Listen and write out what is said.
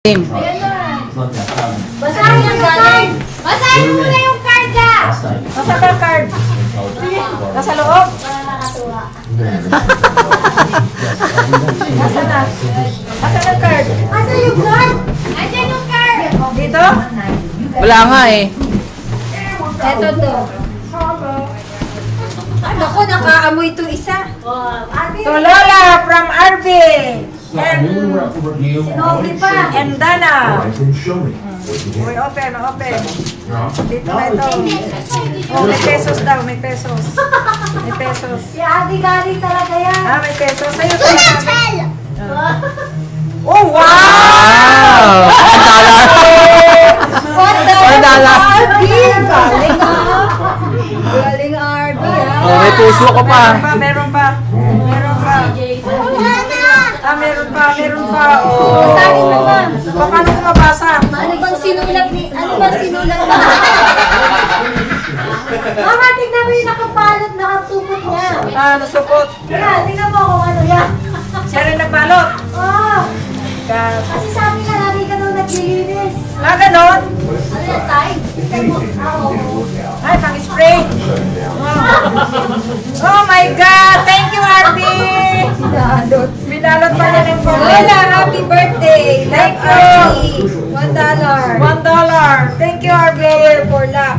Ayan na. Basahin yung card. Basahin mo na yung card ka. Nasa ka card? Nasa loob? Nasa na? Nasa ang card? Asa yung card? Andiyan yung card. Dito? Wala nga eh. Ito to. Ano ko, nakaamoy itong isa. To Lola from RB. And Sinogi pa. And Dana. Uy, open. Dito na ito. Oh, may pesos daw, may pesos. May pesos. Si Ate galing talaga yan. Ah, may pesos. Sa'yo talaga. Oh, wow! Wow! $1. RB! Galing ah! Galing RB ah! Oh, may puso ko pa. Meron pa. Ah, meron pa. Oh. Basahin mo ba? Paano ko mabasa? Ano bang sinulat ni? Ano bang sinulat na? Mama, tignan mo yung nakapalot, nakasupot niya. Ah, nasupot. Yan, tignan mo kung ano yan. Siya rin nagbalot. Oh, God. kasi sabi na lagi ka nung naglilinis. Ah, ganon? Ano yan, Tay? Oo. Ay, pang-spray. Oh my God! Thank you, RB! Binalot pa niya ng phone. Lola, happy birthday! Like you. $1. $1. Thank you, RB. For luck.